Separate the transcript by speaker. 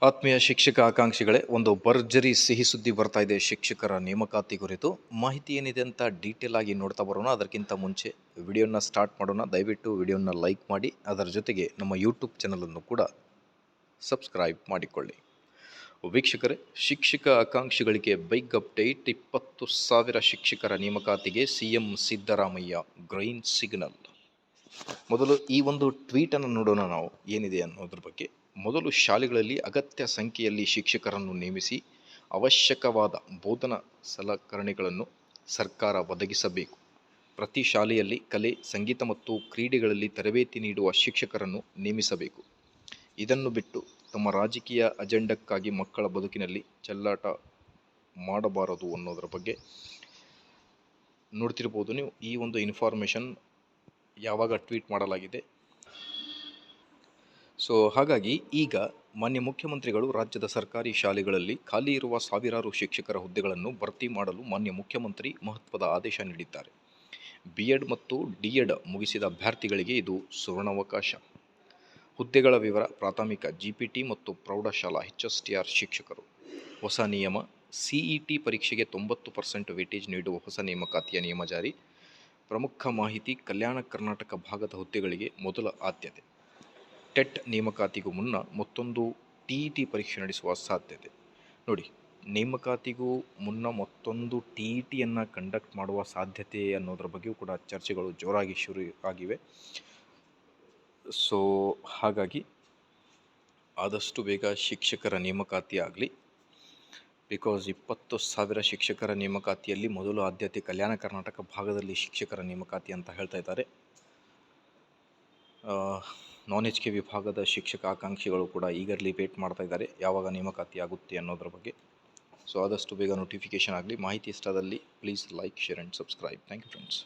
Speaker 1: ಆತ್ಮೀಯ ಶಿಕ್ಷಕ ಆಕಾಂಕ್ಷಿಗಳೇ, ಒಂದು ಭರ್ಜರಿ ಸಿಹಿ ಸುದ್ದಿ ಬರ್ತಾ ಇದೆ ಶಿಕ್ಷಕರ ನೇಮಕಾತಿ ಕುರಿತು. ಮಾಹಿತಿ ಏನಿದೆ ಅಂತ ಡೀಟೇಲ್ ಆಗಿ ನೋಡ್ತಾ ಬರೋಣ. ಅದಕ್ಕಿಂತ ಮುಂಚೆ ವಿಡಿಯೋನ ಸ್ಟಾರ್ಟ್ ಮಾಡೋಣ. ದಯವಿಟ್ಟು ವಿಡಿಯೋನ ಲೈಕ್ ಮಾಡಿ, ಅದರ ಜೊತೆಗೆ ನಮ್ಮ ಯೂಟ್ಯೂಬ್ ಚಾನಲನ್ನು ಕೂಡ ಸಬ್ಸ್ಕ್ರೈಬ್ ಮಾಡಿಕೊಳ್ಳಿ. ವೀಕ್ಷಕರೇ, ಶಿಕ್ಷಕ ಆಕಾಂಕ್ಷಿಗಳಿಗೆ ಬಿಗ್ ಅಪ್ಡೇಟ್. 20,000 ಶಿಕ್ಷಕರ ನೇಮಕಾತಿಗೆ ಸಿಎಂ ಸಿದ್ದರಾಮಯ್ಯ ಗ್ರೀನ್ ಸಿಗ್ನಲ್. ಮೊದಲು ಈ ಒಂದು ಟ್ವೀಟನ್ನು ನೋಡೋಣ ನಾವು, ಏನಿದೆ ಅನ್ನೋದ್ರ ಬಗ್ಗೆ. ಮೊದಲು ಶಾಲೆಗಳಲ್ಲಿ ಅಗತ್ಯ ಸಂಖ್ಯೆಯಲ್ಲಿ ಶಿಕ್ಷಕರನ್ನು ನೇಮಿಸಿ ಅವಶ್ಯಕವಾದ ಬೋಧನಾ ಸಲಕರಣೆಗಳನ್ನು ಸರ್ಕಾರ ಒದಗಿಸಬೇಕು. ಪ್ರತಿ ಶಾಲೆಯಲ್ಲಿ ಕಲೆ, ಸಂಗೀತ ಮತ್ತು ಕ್ರೀಡೆಗಳಲ್ಲಿ ತರಬೇತಿ ನೀಡುವ ಶಿಕ್ಷಕರನ್ನು ನೇಮಿಸಬೇಕು. ಇದನ್ನು ಬಿಟ್ಟು ತಮ್ಮ ರಾಜಕೀಯ ಅಜೆಂಡಕ್ಕಾಗಿ ಮಕ್ಕಳ ಬದುಕಿನಲ್ಲಿ ಚೆಲ್ಲಾಟ ಮಾಡಬಾರದು ಅನ್ನೋದರ ಬಗ್ಗೆ ನೋಡ್ತಿರ್ಬೋದು ನೀವು. ಈ ಒಂದು ಇನ್ಫಾರ್ಮೇಷನ್ ಯಾವಾಗ ಟ್ವೀಟ್ ಮಾಡಲಾಗಿದೆ. ಸೊ ಹಾಗಾಗಿ ಈಗ ಮಾನ್ಯ ಮುಖ್ಯಮಂತ್ರಿಗಳು ರಾಜ್ಯದ ಸರ್ಕಾರಿ ಶಾಲೆಗಳಲ್ಲಿ ಖಾಲಿ ಇರುವ ಸಾವಿರಾರು ಶಿಕ್ಷಕರ ಹುದ್ದೆಗಳನ್ನು ಭರ್ತಿ ಮಾಡಲು ಮಾನ್ಯ ಮುಖ್ಯಮಂತ್ರಿ ಮಹತ್ವದ ಆದೇಶ ನೀಡಿದ್ದಾರೆ. BEd ಮತ್ತು DEd ಮುಗಿಸಿದ ಅಭ್ಯರ್ಥಿಗಳಿಗೆ ಇದು ಸುವರ್ಣಾವಕಾಶ. ಹುದ್ದೆಗಳ ವಿವರ: ಪ್ರಾಥಮಿಕ, GPT ಮತ್ತು ಪ್ರೌಢಶಾಲಾ HSTR ಶಿಕ್ಷಕರು. ಹೊಸ ನಿಯಮ: CET ಪರೀಕ್ಷೆಗೆ 90% ವೇಟೇಜ್ ನೀಡುವ ಹೊಸ ನೇಮಕಾತಿಯ ನಿಯಮ ಜಾರಿ. ಪ್ರಮುಖ ಮಾಹಿತಿ: ಕಲ್ಯಾಣ ಕರ್ನಾಟಕ ಭಾಗದ ಹುದ್ದೆಗಳಿಗೆ ಮೊದಲ ಆದ್ಯತೆ. ಟೆಟ್ ನೇಮಕಾತಿಗೂ ಮುನ್ನ ಮತ್ತೊಂದು TET ಪರೀಕ್ಷೆ ನಡೆಸುವ ಸಾಧ್ಯತೆ. ನೋಡಿ, ನೇಮಕಾತಿಗೂ ಮುನ್ನ ಮತ್ತೊಂದು TETಯನ್ನು ಕಂಡಕ್ಟ್ ಮಾಡುವ ಸಾಧ್ಯತೆ ಅನ್ನೋದ್ರ ಬಗ್ಗೆಯೂ ಕೂಡ ಚರ್ಚೆಗಳು ಜೋರಾಗಿ ಶುರು ಆಗಿವೆ. ಸೊ ಹಾಗಾಗಿ ಆದಷ್ಟು ಬೇಗ ಶಿಕ್ಷಕರ ನೇಮಕಾತಿ ಆಗಲಿ. ಬಿಕಾಸ್ 20,000 ಶಿಕ್ಷಕರ ನೇಮಕಾತಿಯಲ್ಲಿ ಮೊದಲು ಆದ್ಯತೆ ಕಲ್ಯಾಣ ಕರ್ನಾಟಕ ಭಾಗದಲ್ಲಿ ಶಿಕ್ಷಕರ ನೇಮಕಾತಿ ಅಂತ ಹೇಳ್ತಾ ಇದ್ದಾರೆ. HK ವಿಭಾಗದ ಶಿಕ್ಷಕ ಆಕಾಂಕ್ಷಿಗಳು ಕೂಡ ಈಗರ್ಲಿ ವೇಟ್ ಮಾಡ್ತಾ ಇದ್ದಾರೆ ಯಾವಾಗ ನೇಮಕಾತಿ ಆಗುತ್ತೆ ಅನ್ನೋದ್ರ ಬಗ್ಗೆ. ಸೊ ಆದಷ್ಟು ಬೇಗ ನೋಟಿಫಿಕೇಷನ್ ಆಗಲಿ. ಮಾಹಿತಿ ಇಷ್ಟದಲ್ಲಿ please like, share and subscribe. Thank you friends.